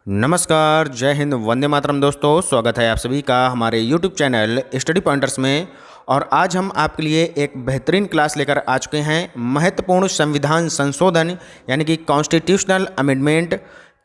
नमस्कार, जय हिंद, वंदे मातरम। दोस्तों, स्वागत है आप सभी का हमारे YouTube चैनल स्टडी पॉइंटर्स में। और आज हम आपके लिए एक बेहतरीन क्लास लेकर आ चुके हैं। महत्वपूर्ण संविधान संशोधन यानी कि कॉन्स्टिट्यूशनल अमेंडमेंट,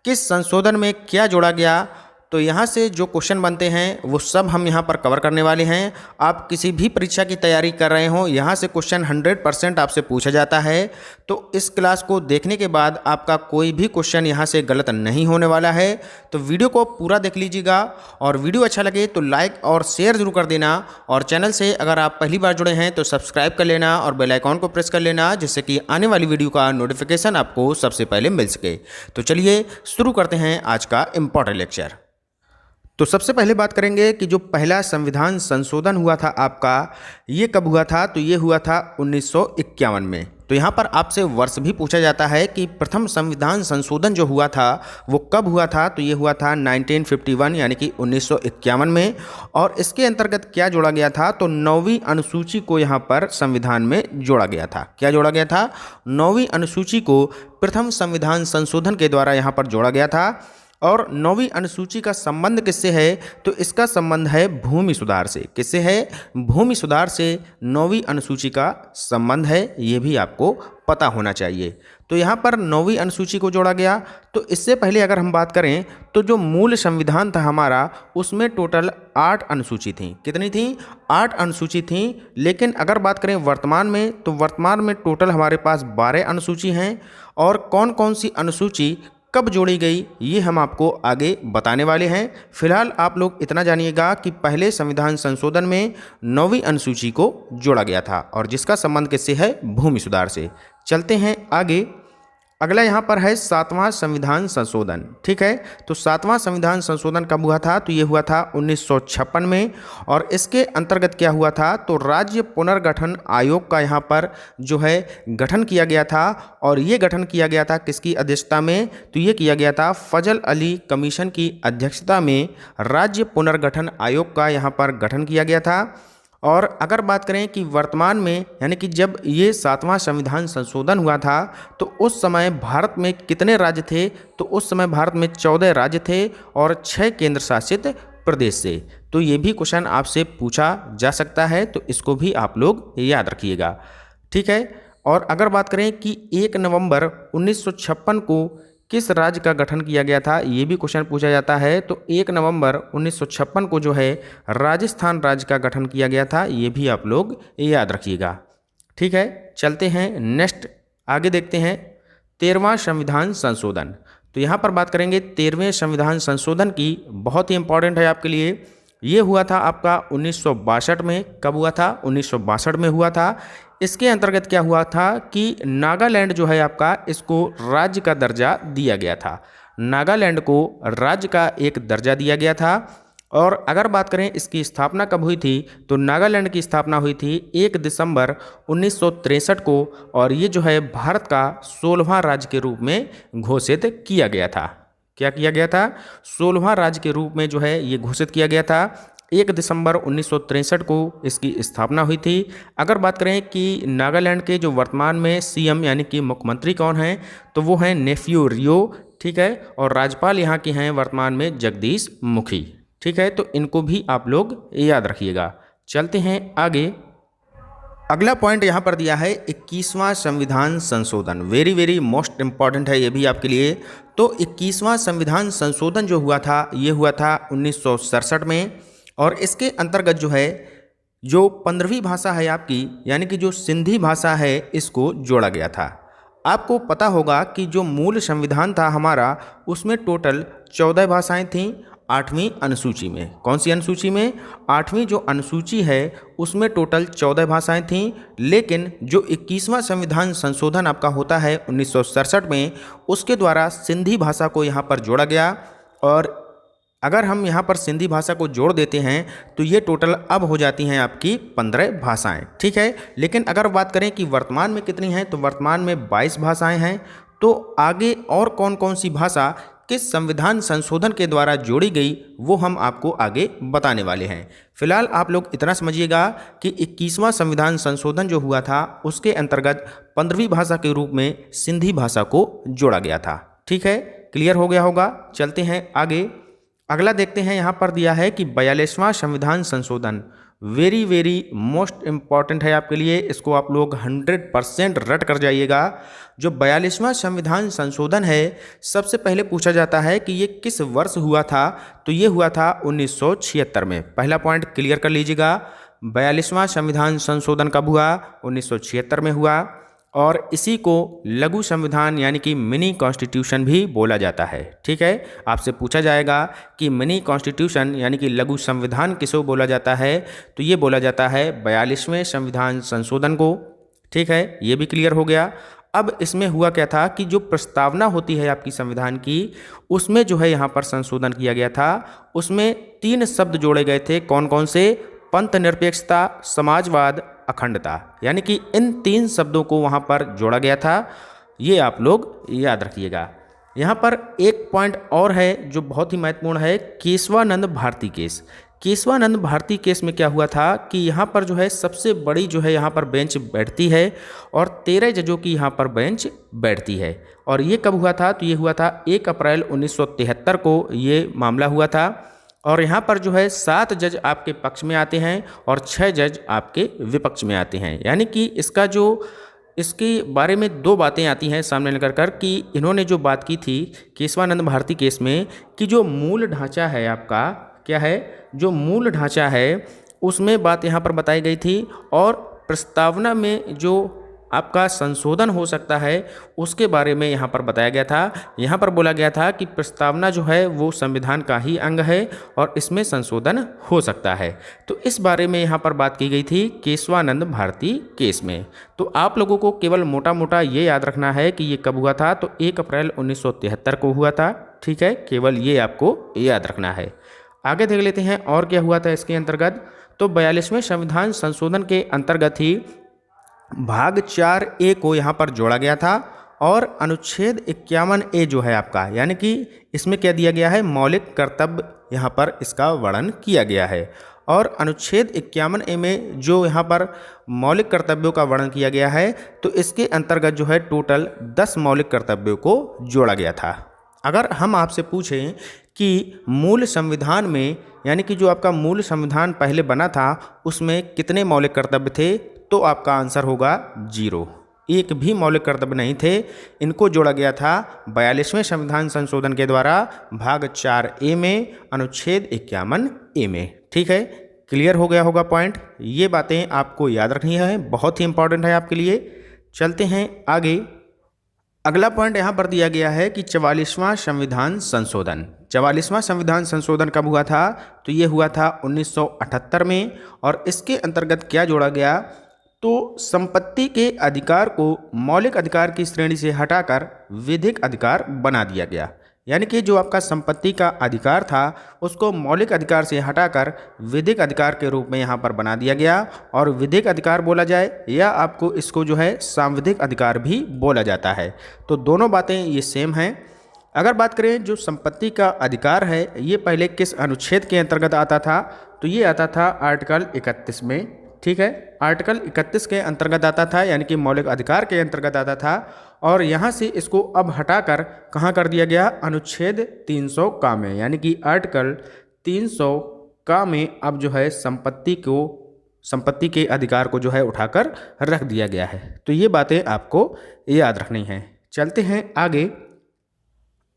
किस संशोधन में क्या जोड़ा गया, तो यहाँ से जो क्वेश्चन बनते हैं वो सब हम यहाँ पर कवर करने वाले हैं। आप किसी भी परीक्षा की तैयारी कर रहे हो, यहाँ से क्वेश्चन 100% आपसे पूछा जाता है। तो इस क्लास को देखने के बाद आपका कोई भी क्वेश्चन यहाँ से गलत नहीं होने वाला है। तो वीडियो को पूरा देख लीजिएगा और वीडियो अच्छा लगे तो लाइक और शेयर जरूर कर देना। और चैनल से अगर आप पहली बार जुड़े हैं तो सब्सक्राइब कर लेना और बेल आइकॉन को प्रेस कर लेना, जिससे कि आने वाली वीडियो का नोटिफिकेशन आपको सबसे पहले मिल सके। तो चलिए शुरू करते हैं आज का इम्पोर्टेंट लेक्चर। तो सबसे पहले बात करेंगे कि जो पहला संविधान संशोधन हुआ था आपका, ये कब हुआ था, तो ये हुआ था 1951 में। तो यहाँ पर आपसे वर्ष भी पूछा जाता है कि प्रथम संविधान संशोधन जो हुआ था वो कब हुआ था, तो ये हुआ था 1951 यानी कि 1951 में। और इसके अंतर्गत क्या जोड़ा गया था, तो 9वीं अनुसूची को यहाँ पर संविधान में जोड़ा गया था। क्या जोड़ा गया था? 9वीं अनुसूची को प्रथम संविधान संशोधन के द्वारा यहाँ पर जोड़ा गया था। और 9वीं अनुसूची का संबंध किससे है, तो इसका संबंध है भूमि सुधार से। किससे है? भूमि सुधार से 9वीं अनुसूची का संबंध है, ये भी आपको पता होना चाहिए। तो यहाँ पर 9वीं अनुसूची को जोड़ा गया। तो इससे पहले अगर हम बात करें तो जो मूल संविधान था हमारा, उसमें टोटल 8 अनुसूची थी। कितनी थी? 8 अनुसूची थी। लेकिन अगर बात करें वर्तमान में, तो वर्तमान में टोटल हमारे पास 12 अनुसूची हैं। और कौन कौन सी अनुसूची कब जोड़ी गई, ये हम आपको आगे बताने वाले हैं। फिलहाल आप लोग इतना जानिएगा कि पहले संविधान संशोधन में 9वीं अनुसूची को जोड़ा गया था और जिसका संबंध किससे है? भूमि सुधार से। चलते हैं आगे। अगला यहाँ पर है 7वां संविधान संशोधन। ठीक है, तो 7वां संविधान संशोधन कब हुआ था, तो ये हुआ था 1956 में। और इसके अंतर्गत क्या हुआ था, तो राज्य पुनर्गठन आयोग का यहाँ पर जो है गठन किया गया था। और ये गठन किया गया था किसकी अध्यक्षता में, तो ये किया गया था फजल अली कमीशन की अध्यक्षता में राज्य पुनर्गठन आयोग का यहाँ पर गठन किया गया था। और अगर बात करें कि वर्तमान में, यानी कि जब ये 7वां संविधान संशोधन हुआ था, तो उस समय भारत में कितने राज्य थे, तो उस समय भारत में 14 राज्य थे और 6 केंद्र शासित प्रदेश से। तो ये भी क्वेश्चन आपसे पूछा जा सकता है, तो इसको भी आप लोग याद रखिएगा। ठीक है, और अगर बात करें कि 1 नवंबर 1956 को किस राज्य का गठन किया गया था, ये भी क्वेश्चन पूछा जाता है। तो 1 नवंबर 1956 को जो है राजस्थान राज्य का गठन किया गया था, ये भी आप लोग याद रखिएगा। ठीक है, चलते हैं नेक्स्ट, आगे देखते हैं 13वां संविधान संशोधन। तो यहाँ पर बात करेंगे 13वें संविधान संशोधन की, बहुत ही इंपॉर्टेंट है आपके लिए। ये हुआ था आपका 1962 में। कब हुआ था? 1962 में हुआ था। इसके अंतर्गत क्या हुआ था कि नागालैंड जो है आपका, इसको राज्य का दर्जा दिया गया था। नागालैंड को राज्य का एक दर्जा दिया गया था। और अगर बात करें इसकी स्थापना कब हुई थी, तो नागालैंड की स्थापना हुई थी 1 दिसंबर 1963 को। और ये जो है भारत का 16वां राज्य के रूप में घोषित किया गया था। क्या किया गया था? 16वां राज्य के रूप में जो है ये घोषित किया गया था। 1 दिसंबर 1963 को इसकी स्थापना हुई थी। अगर बात करें कि नागालैंड के जो वर्तमान में सीएम यानी कि मुख्यमंत्री कौन हैं, तो वो हैं नेफ्यू रियो। ठीक है, और राज्यपाल यहाँ के हैं वर्तमान में जगदीश मुखी। ठीक है, तो इनको भी आप लोग याद रखिएगा। चलते हैं आगे। अगला पॉइंट यहाँ पर दिया है 21वां संविधान संशोधन। वेरी वेरी मोस्ट इम्पॉर्टेंट है ये भी आपके लिए। तो 21वां संविधान संशोधन जो हुआ था, ये हुआ था 1967 में। और इसके अंतर्गत जो है, जो 15वीं भाषा है आपकी, यानी कि जो सिंधी भाषा है, इसको जोड़ा गया था। आपको पता होगा कि जो मूल संविधान था हमारा, उसमें टोटल 14 भाषाएं थीं 8वीं अनुसूची में। कौन सी अनुसूची में? 8वीं जो अनुसूची है उसमें टोटल 14 भाषाएं थीं। लेकिन जो 21वां संविधान संशोधन आपका होता है 1967 में, उसके द्वारा सिंधी भाषा को यहाँ पर जोड़ा गया। और अगर हम यहाँ पर सिंधी भाषा को जोड़ देते हैं तो ये टोटल अब हो जाती हैं आपकी 15 भाषाएं। ठीक है, लेकिन अगर बात करें कि वर्तमान में कितनी हैं, तो वर्तमान में 22 भाषाएं हैं। तो आगे और कौन कौन सी भाषा किस संविधान संशोधन के द्वारा जोड़ी गई, वो हम आपको आगे बताने वाले हैं। फिलहाल आप लोग इतना समझिएगा कि 21वां संविधान संशोधन जो हुआ था, उसके अंतर्गत 15वीं भाषा के रूप में सिंधी भाषा को जोड़ा गया था। ठीक है, क्लियर हो गया होगा। चलते हैं आगे। अगला देखते हैं, यहाँ पर दिया है कि 42वां संविधान संशोधन, वेरी वेरी मोस्ट इम्पॉर्टेंट है आपके लिए, इसको आप लोग 100% रट कर जाइएगा। जो 42वां संविधान संशोधन है, सबसे पहले पूछा जाता है कि ये किस वर्ष हुआ था, तो ये हुआ था 1976 में। पहला पॉइंट क्लियर कर लीजिएगा, 42वां संविधान संशोधन कब हुआ, 1976 में हुआ। और इसी को लघु संविधान यानी कि मिनी कॉन्स्टिट्यूशन भी बोला जाता है। ठीक है, आपसे पूछा जाएगा कि मिनी कॉन्स्टिट्यूशन यानी कि लघु संविधान किसको बोला जाता है, तो ये बोला जाता है 42वें संविधान संशोधन को। ठीक है, ये भी क्लियर हो गया। अब इसमें हुआ क्या था कि जो प्रस्तावना होती है आपकी संविधान की, उसमें जो है यहाँ पर संशोधन किया गया था। उसमें 3 शब्द जोड़े गए थे, कौन कौन से, पंथ निरपेक्षता, समाजवाद, अखंडता, यानी कि इन 3 शब्दों को वहाँ पर जोड़ा गया था। ये आप लोग याद रखिएगा। यहाँ पर एक पॉइंट और है जो बहुत ही महत्वपूर्ण है, केशवानंद भारती केस। केशवानंद भारती केस में क्या हुआ था कि यहाँ पर जो है सबसे बड़ी जो है यहाँ पर बेंच बैठती है और 13 जजों की यहाँ पर बेंच बैठती है। और ये कब हुआ था, तो ये हुआ था 1 अप्रैल 1973 को ये मामला हुआ था। और यहाँ पर जो है 7 जज आपके पक्ष में आते हैं और 6 जज आपके विपक्ष में आते हैं। यानी कि इसका जो इसके बारे में 2 बातें आती हैं सामने लेकर कर कि इन्होंने जो बात की थी केशवानंद भारती केस में कि जो मूल ढांचा है आपका, क्या है, जो मूल ढांचा है उसमें बात यहाँ पर बताई गई थी। और प्रस्तावना में जो आपका संशोधन हो सकता है उसके बारे में यहाँ पर बताया गया था। यहाँ पर बोला गया था कि प्रस्तावना जो है वो संविधान का ही अंग है और इसमें संशोधन हो सकता है। तो इस बारे में यहाँ पर बात की गई थी केशवानंद भारती केस में। तो आप लोगों को केवल मोटा मोटा ये याद रखना है कि ये कब हुआ था, तो 1 अप्रैल 1973 को हुआ था। ठीक है, केवल ये आपको याद रखना है। आगे देख लेते हैं और क्या हुआ था इसके अंतर्गत। तो 42वें संविधान संशोधन के अंतर्गत ही भाग 4A को यहाँ पर जोड़ा गया था और अनुच्छेद 51A जो है आपका, यानी कि इसमें क्या दिया गया है, मौलिक कर्तव्य यहाँ पर इसका वर्णन किया गया है। और अनुच्छेद 51A में जो यहाँ पर मौलिक कर्तव्यों का वर्णन किया गया है, तो इसके अंतर्गत जो है टोटल 10 मौलिक कर्तव्यों को जोड़ा गया था। अगर हम आपसे पूछें कि मूल संविधान में, यानी कि जो आपका मूल संविधान पहले बना था उसमें कितने मौलिक कर्तव्य थे, तो आपका आंसर होगा 0। एक भी मौलिक कर्तव्य नहीं थे। इनको जोड़ा गया था 42वें संविधान संशोधन के द्वारा भाग 4A में अनुच्छेद 51A में। ठीक है, क्लियर हो गया होगा पॉइंट। ये बातें आपको याद रखनी है, बहुत ही इंपॉर्टेंट है आपके लिए। चलते हैं आगे। अगला पॉइंट यहाँ पर दिया गया है कि 44वां संविधान संशोधन। 44वां संविधान संशोधन कब हुआ था, तो ये हुआ था 1978 में। और इसके अंतर्गत क्या जोड़ा गया, तो संपत्ति के अधिकार को मौलिक अधिकार की श्रेणी से हटाकर विधिक अधिकार बना दिया गया। यानी कि जो आपका संपत्ति का अधिकार था उसको मौलिक अधिकार से हटाकर विधिक अधिकार के रूप में यहाँ पर बना दिया गया। और विधिक अधिकार बोला जाए या आपको इसको जो है सांविधिक अधिकार भी बोला जाता है, तो दोनों बातें ये सेम हैं। अगर बात करें जो संपत्ति का अधिकार है, ये पहले किस अनुच्छेद के अंतर्गत आता था, तो ये आता था आर्टिकल 31 में। ठीक है, आर्टिकल 31 के अंतर्गत आता था, यानी कि मौलिक अधिकार के अंतर्गत आता था। और यहाँ से इसको अब हटाकर कहाँ कर दिया गया, अनुच्छेद 300 का में, यानी कि आर्टिकल 300 का में अब जो है संपत्ति के अधिकार को जो है उठाकर रख दिया गया है। तो ये बातें आपको याद रखनी हैं। चलते हैं आगे।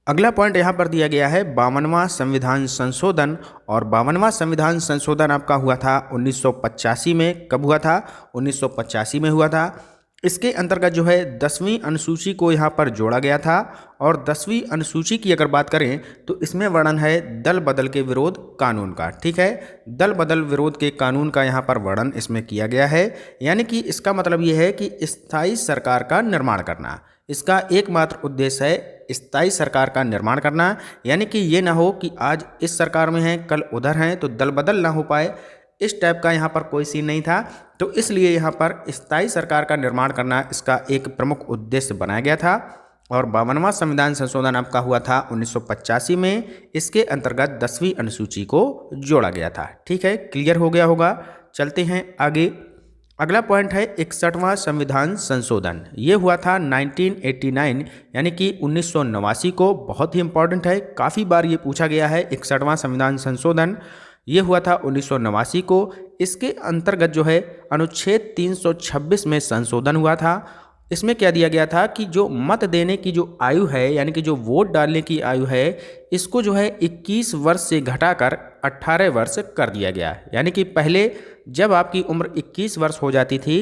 अगला पॉइंट यहाँ पर दिया गया है 52वां संविधान संशोधन। और 52वां संविधान संशोधन आपका हुआ था 1985 में। कब हुआ था, 1985 में हुआ था। इसके अंतर्गत जो है 10वीं अनुसूची को यहाँ पर जोड़ा गया था। और 10वीं अनुसूची की अगर बात करें तो इसमें वर्णन है दल बदल के विरोध कानून का। ठीक है, दल बदल विरोध के कानून का यहाँ पर वर्णन इसमें किया गया है। यानी कि इसका मतलब ये है कि स्थायी सरकार का निर्माण करना, इसका एकमात्र उद्देश्य है स्थायी सरकार का निर्माण करना। यानी कि ये ना हो कि आज इस सरकार में हैं कल उधर हैं, तो दल बदल ना हो पाए, इस टाइप का यहाँ पर कोई सीन नहीं था। तो इसलिए यहाँ पर स्थायी सरकार का निर्माण करना इसका एक प्रमुख उद्देश्य बनाया गया था। और 52वां संविधान संशोधन आपका हुआ था 1985 में। इसके अंतर्गत 10वीं अनुसूची को जोड़ा गया था। ठीक है, क्लियर हो गया होगा। चलते हैं आगे। अगला पॉइंट है 61वां संविधान संशोधन। ये हुआ था 1989 यानी कि 1989 को। बहुत ही इंपॉर्टेंट है, काफ़ी बार ये पूछा गया है। 61वां संविधान संशोधन ये हुआ था 1989 को। इसके अंतर्गत जो है अनुच्छेद 326 में संशोधन हुआ था। इसमें क्या दिया गया था कि जो मत देने की जो आयु है यानी कि जो वोट डालने की आयु है, इसको जो है 21 वर्ष से घटाकर 18 वर्ष कर दिया गया। यानी कि पहले जब आपकी उम्र 21 वर्ष हो जाती थी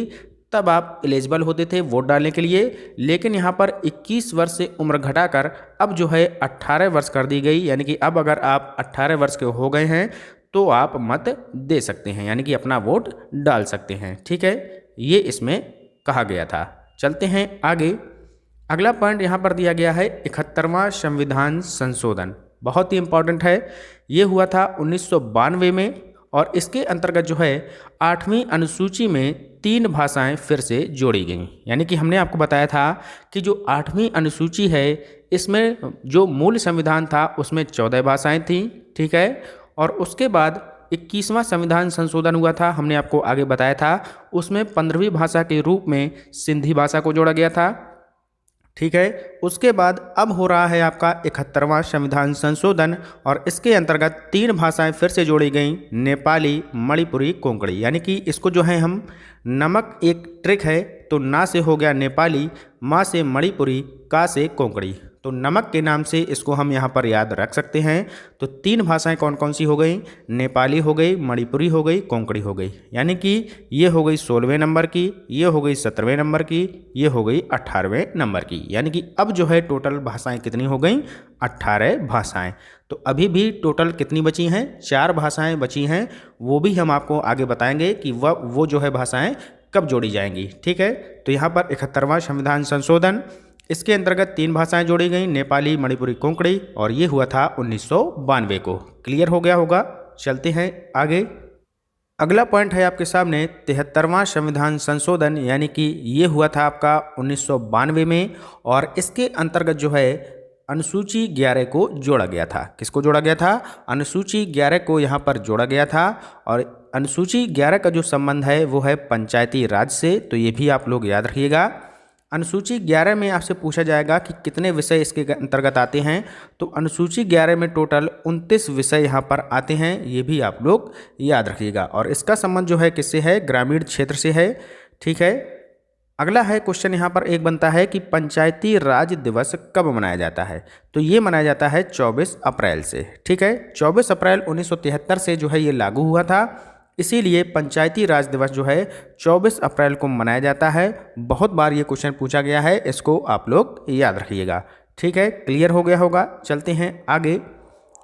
तब आप एलिजिबल होते थे वोट डालने के लिए, लेकिन यहाँ पर 21 वर्ष से उम्र घटाकर अब जो है 18 वर्ष कर दी गई। यानी कि अब अगर आप 18 वर्ष के हो गए हैं तो आप मत दे सकते हैं, यानी कि अपना वोट डाल सकते हैं। ठीक है, ये इसमें कहा गया था। चलते हैं आगे। अगला पॉइंट यहाँ पर दिया गया है 71वां संविधान संशोधन। बहुत ही इंपॉर्टेंट है। ये हुआ था 1992 में और इसके अंतर्गत जो है 8वीं अनुसूची में 3 भाषाएं फिर से जोड़ी गई। यानी कि हमने आपको बताया था कि जो 8वीं अनुसूची है इसमें जो मूल संविधान था उसमें 14 भाषाएं थीं। ठीक है, और उसके बाद 21वां संविधान संशोधन हुआ था, हमने आपको आगे बताया था। उसमें 15वीं भाषा के रूप में सिंधी भाषा को जोड़ा गया था। ठीक है, उसके बाद अब हो रहा है आपका 71वां संविधान संशोधन और इसके अंतर्गत 3 भाषाएं फिर से जोड़ी गई, नेपाली, मणिपुरी, कोंकणी। यानी कि इसको जो है हम नमक एक ट्रिक है, तो ना से हो गया नेपाली, मा से मणिपुरी, का से कोंकणी। तो नमक के नाम से इसको हम यहाँ पर याद रख सकते हैं। तो 3 भाषाएं कौन कौन सी हो गई? नेपाली हो गई, मणिपुरी हो गई, कोंकणी हो गई। यानी कि ये हो गई 16वें नंबर की, ये हो गई 17वें नंबर की, ये हो गई 18वें नंबर की। यानी कि अब जो है टोटल भाषाएं कितनी हो गई? 18 भाषाएं। तो अभी भी टोटल कितनी बची हैं? 4 भाषाएं बची हैं। वो भी हम आपको आगे बताएंगे कि वो जो है भाषाएं कब जोड़ी जाएंगी। ठीक है, तो यहाँ पर 71वां संविधान संशोधन, इसके अंतर्गत 3 भाषाएं जोड़ी गई, नेपाली, मणिपुरी, कोंकणी, और ये हुआ था 1992 को। क्लियर हो गया होगा। चलते हैं आगे। अगला पॉइंट है आपके सामने 73वां संविधान संशोधन, यानी कि ये हुआ था आपका 1992 में और इसके अंतर्गत जो है अनुसूची 11 को जोड़ा गया था। किसको जोड़ा गया था? अनुसूची 11 को यहाँ पर जोड़ा गया था। और अनुसूची 11 का जो संबंध है वो है पंचायती राज से, तो ये भी आप लोग याद रखिएगा। अनुसूची 11 में आपसे पूछा जाएगा कि कितने विषय इसके अंतर्गत आते हैं, तो अनुसूची 11 में टोटल 29 विषय यहाँ पर आते हैं, ये भी आप लोग याद रखिएगा। और इसका संबंध जो है किससे है? ग्रामीण क्षेत्र से है। ठीक है, अगला है क्वेश्चन यहाँ पर एक बनता है कि पंचायती राज दिवस कब मनाया जाता है? तो ये मनाया जाता है 24 अप्रैल से। ठीक है, 24 अप्रैल 1973 से जो है ये लागू हुआ था, इसीलिए पंचायती राज दिवस जो है 24 अप्रैल को मनाया जाता है। बहुत बार ये क्वेश्चन पूछा गया है, इसको आप लोग याद रखिएगा। ठीक है, क्लियर हो गया होगा। चलते हैं आगे।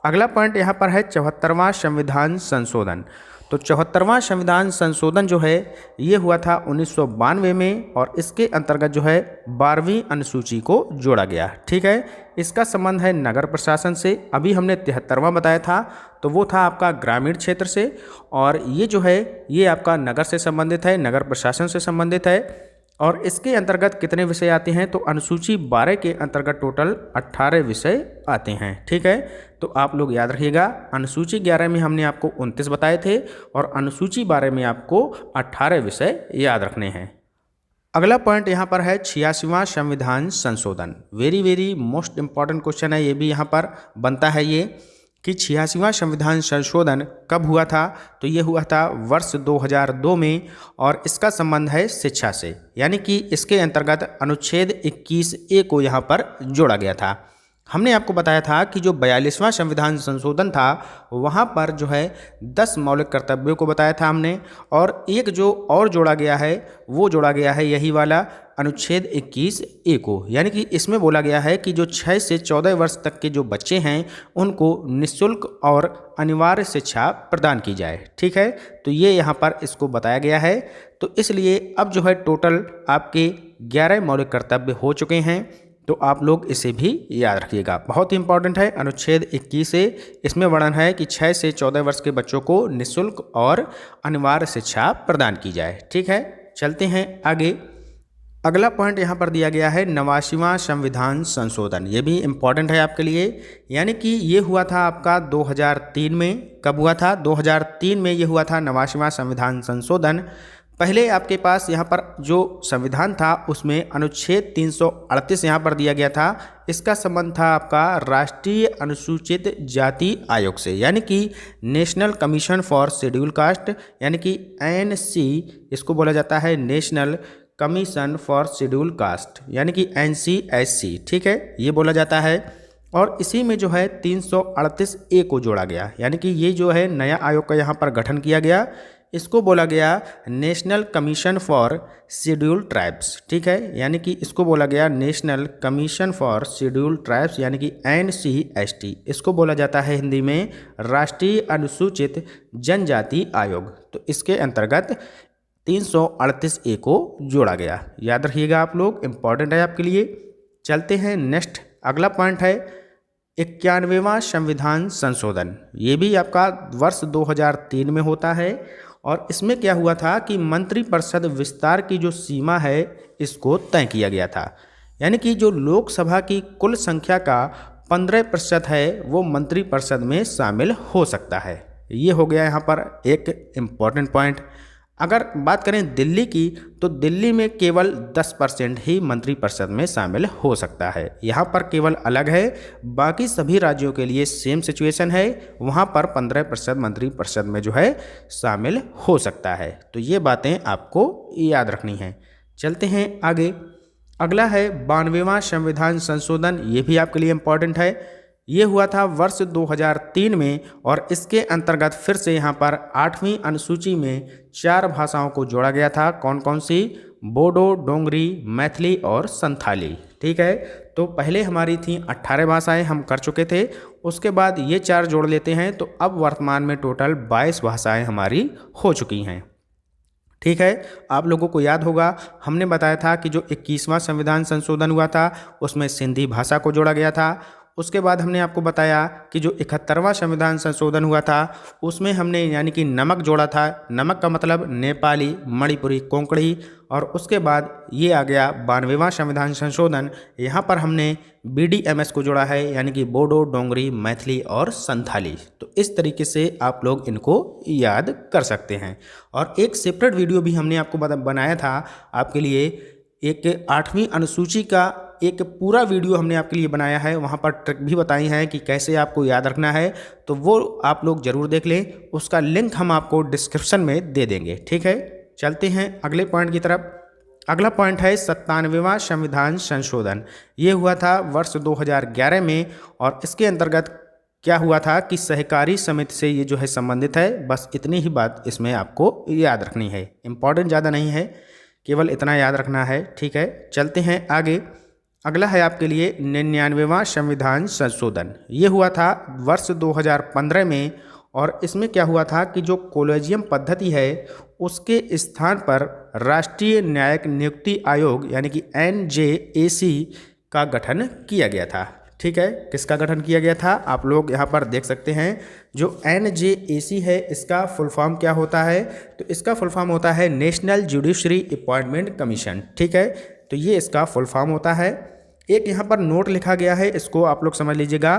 अगला पॉइंट यहाँ पर है 74वां संविधान संशोधन। तो 74वां संविधान संशोधन जो है ये हुआ था 1992 में और इसके अंतर्गत जो है 12वीं अनुसूची को जोड़ा गया। ठीक है, इसका संबंध है नगर प्रशासन से। अभी हमने 73वां बताया था, तो वो था आपका ग्रामीण क्षेत्र से, और ये जो है ये आपका नगर से संबंधित है, नगर प्रशासन से संबंधित है। और इसके अंतर्गत कितने विषय आते हैं? तो अनुसूची 12 के अंतर्गत टोटल 18 विषय आते हैं। ठीक है, तो आप लोग याद रखिएगा। अनुसूची 11 में हमने आपको 29 बताए थे और अनुसूची 12 में आपको 18 विषय याद रखने हैं। अगला पॉइंट यहाँ पर है 86वां संविधान संशोधन। वेरी मोस्ट इंपॉर्टेंट क्वेश्चन है, ये भी यहाँ पर बनता है ये कि 86वां संविधान संशोधन कब हुआ था? तो ये हुआ था वर्ष 2002 में और इसका संबंध है शिक्षा से। यानी कि इसके अंतर्गत अनुच्छेद 21A को यहाँ पर जोड़ा गया था। हमने आपको बताया था कि जो 42वां संविधान संशोधन था वहाँ पर जो है 10 मौलिक कर्तव्यों को बताया था हमने, और एक जो और जोड़ा गया है वो जोड़ा गया है यही वाला अनुच्छेद 21A को। यानी कि इसमें बोला गया है कि जो 6 से 14 वर्ष तक के जो बच्चे हैं उनको निःशुल्क और अनिवार्य शिक्षा प्रदान की जाए। ठीक है, तो ये यहाँ पर इसको बताया गया है। तो इसलिए अब जो है टोटल आपके 11 मौलिक कर्तव्य हो चुके हैं, तो आप लोग इसे भी याद रखिएगा। बहुत ही इंपॉर्टेंट है। अनुच्छेद 21A इसमें वर्णन है कि 6 से 14 वर्ष के बच्चों को निःशुल्क और अनिवार्य शिक्षा प्रदान की जाए। ठीक है, चलते हैं आगे। अगला पॉइंट यहाँ पर दिया गया है 89वां संविधान संशोधन। ये भी इम्पॉर्टेंट है आपके लिए। यानी कि ये हुआ था आपका 2003 में। कब हुआ था? 2003 में ये हुआ था 89वां संविधान संशोधन। पहले आपके पास यहाँ पर जो संविधान था उसमें अनुच्छेद 338 यहाँ पर दिया गया था। इसका संबंध था आपका राष्ट्रीय अनुसूचित जाति आयोग से, यानी कि national commission for schedule caste, यानी कि एनसी इसको बोला जाता है, national commission for schedule caste, यानी कि NCSC, ठीक है, ये बोला जाता है। और इसी में जो है 338A को जोड़ा गया, यानी कि ये जो है नया आयोग का यहाँ पर गठन किया गया, इसको बोला गया national commission for schedule tribes, ठीक है, यानी कि इसको बोला गया national commission for schedule tribes, यानी कि NCST। इसको बोला जाता है हिंदी में राष्ट्रीय अनुसूचित जनजाति आयोग। तो इसके अंतर्गत 338A को जोड़ा गया, याद रखिएगा आप लोग, इम्पॉर्टेंट है आपके लिए। चलते हैं नेक्स्ट, अगला पॉइंट है 91वां संविधान संशोधन। ये भी आपका वर्ष 2003 में होता है और इसमें क्या हुआ था कि मंत्रिपरिषद विस्तार की जो सीमा है इसको तय किया गया था, यानी कि जो लोकसभा की कुल संख्या का 15% है वो मंत्रिपरिषद में शामिल हो सकता है। ये हो गया यहाँ पर एक इम्पॉर्टेंट पॉइंट। अगर बात करें दिल्ली की, तो दिल्ली में केवल 10% ही मंत्रिपरिषद में शामिल हो सकता है। यहाँ पर केवल अलग है, बाकी सभी राज्यों के लिए सेम सिचुएशन है, वहाँ पर 15% मंत्रिपरिषद में जो है शामिल हो सकता है। तो ये बातें आपको याद रखनी है। चलते हैं आगे, अगला है 92वां संविधान संशोधन। ये भी आपके लिए इम्पॉर्टेंट है। ये हुआ था वर्ष 2003 में और इसके अंतर्गत फिर से यहाँ पर 8वीं अनुसूची में 4 भाषाओं को जोड़ा गया था। कौन कौन सी? बोडो, डोंगरी, मैथिली और संथाली, ठीक है। तो पहले हमारी थी 18 भाषाएं, हम कर चुके थे, उसके बाद ये 4 जोड़ लेते हैं, तो अब वर्तमान में टोटल 22 भाषाएं हमारी हो चुकी हैं, ठीक है। आप लोगों को याद होगा हमने बताया था कि जो 21वां संविधान संशोधन हुआ था उसमें सिंधी भाषा को जोड़ा गया था। उसके बाद हमने आपको बताया कि जो 71वां संविधान संशोधन हुआ था उसमें हमने यानी कि नमक जोड़ा था। नमक का मतलब नेपाली, मणिपुरी, कोंकणी। और उसके बाद ये आ गया 92वां संविधान संशोधन, यहाँ पर हमने BDMS को जोड़ा है, यानी कि बोडो, डोंगरी, मैथिली और संथाली। तो इस तरीके से आप लोग इनको याद कर सकते हैं। और एक सेपरेट वीडियो भी हमने आपको बनाया था आपके लिए, एक 8वीं अनुसूची का एक पूरा वीडियो हमने आपके लिए बनाया है, वहाँ पर ट्रिक भी बताई हैं कि कैसे आपको याद रखना है, तो वो आप लोग ज़रूर देख लें। उसका लिंक हम आपको डिस्क्रिप्शन में दे देंगे, ठीक है। चलते हैं अगले पॉइंट की तरफ। अगला पॉइंट है 97वां संविधान संशोधन। ये हुआ था वर्ष 2011 में और इसके अंतर्गत क्या हुआ था कि सहकारी समिति से ये जो है संबंधित है। बस इतनी ही बात इसमें आपको याद रखनी है, इम्पॉर्टेंट ज़्यादा नहीं है, केवल इतना याद रखना है, ठीक है। चलते हैं आगे, अगला है आपके लिए 99वां संविधान संशोधन। ये हुआ था वर्ष 2015 में और इसमें क्या हुआ था कि जो कॉलेजियम पद्धति है उसके स्थान पर राष्ट्रीय न्यायिक नियुक्ति आयोग यानी कि NJAC का गठन किया गया था, ठीक है। किसका गठन किया गया था आप लोग यहाँ पर देख सकते हैं। जो NJAC है इसका फुल फॉर्म क्या होता है? तो इसका फुल फॉर्म होता है नेशनल जुडिशरी अपॉइंटमेंट कमीशन, ठीक है। तो ये इसका फुल फॉर्म होता है। एक यहाँ पर नोट लिखा गया है, इसको आप लोग समझ लीजिएगा।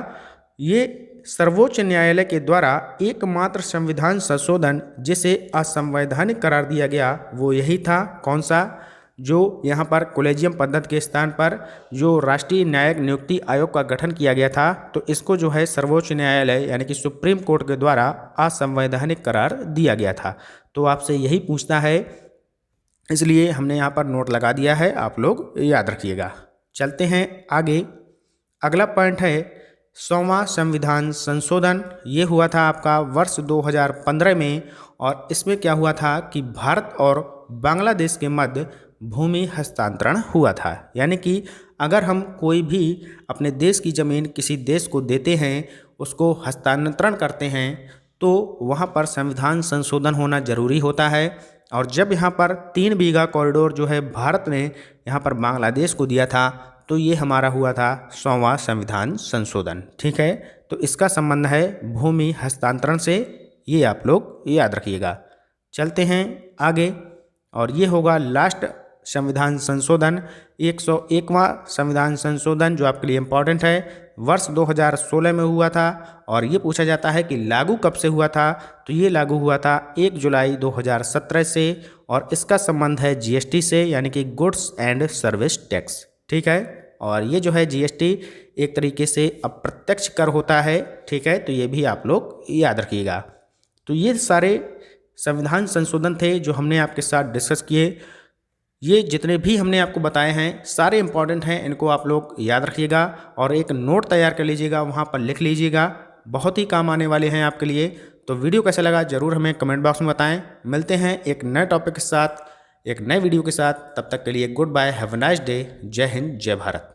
ये सर्वोच्च न्यायालय के द्वारा एकमात्र संविधान संशोधन जिसे असंवैधानिक करार दिया गया वो यही था। कौन सा? जो यहाँ पर कॉलेजियम पद्धति के स्थान पर जो राष्ट्रीय न्यायिक नियुक्ति आयोग का गठन किया गया था, तो इसको जो है सर्वोच्च न्यायालय यानी कि सुप्रीम कोर्ट के द्वारा असंवैधानिक करार दिया गया था। तो आपसे यही पूछता है, इसलिए हमने यहाँ पर नोट लगा दिया है, आप लोग याद रखिएगा। चलते हैं आगे, अगला पॉइंट है 100वां संविधान संशोधन। ये हुआ था आपका वर्ष 2015 में और इसमें क्या हुआ था कि भारत और बांग्लादेश के मध्य भूमि हस्तांतरण हुआ था। यानी कि अगर हम कोई भी अपने देश की ज़मीन किसी देश को देते हैं, उसको हस्तांतरण करते हैं, तो वहाँ पर संविधान संशोधन होना ज़रूरी होता है। और जब यहाँ पर 3 बीघा कॉरिडोर जो है भारत ने यहाँ पर बांग्लादेश को दिया था, तो ये हमारा हुआ था 100वां संविधान संशोधन, ठीक है। तो इसका संबंध है भूमि हस्तांतरण से, ये आप लोग याद रखिएगा। चलते हैं आगे और ये होगा लास्ट संविधान संशोधन 101वां संविधान संशोधन जो आपके लिए इम्पॉर्टेंट है, वर्ष 2016 में हुआ था। और ये पूछा जाता है कि लागू कब से हुआ था, तो ये लागू हुआ था 1 जुलाई 2017 से, और इसका संबंध है जीएसटी से, यानी कि गुड्स एंड सर्विस टैक्स। ठीक है, और ये जो है जीएसटी एक तरीके से अप्रत्यक्ष कर होता है। ठीक है, तो ये भी आप लोग याद रखिएगा। तो ये सारे संविधान संशोधन थे जो हमने आपके साथ डिस्कस किए। ये जितने भी हमने आपको बताए हैं सारे इंपॉर्टेंट हैं, इनको आप लोग याद रखिएगा और एक नोट तैयार कर लीजिएगा, वहाँ पर लिख लीजिएगा, बहुत ही काम आने वाले हैं आपके लिए। तो वीडियो कैसा लगा ज़रूर हमें कमेंट बॉक्स में बताएं। मिलते हैं एक नए टॉपिक के साथ, एक नए वीडियो के साथ। तब तक के लिए good bye, have a nice day. जय हिंद, जय भारत।